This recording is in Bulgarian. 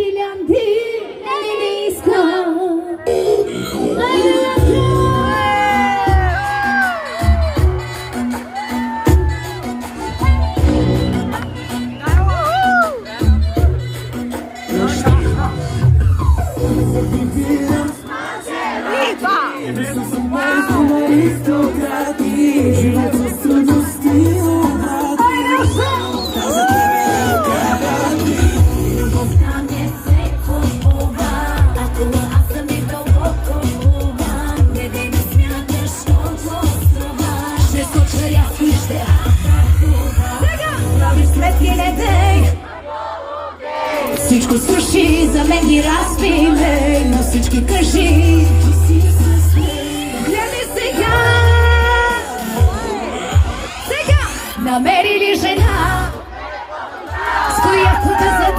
брилянти не искам. Всичко свърши, за мен ги разпиле, но всички кажи. Гледай сега, сега намери ли жена, с която да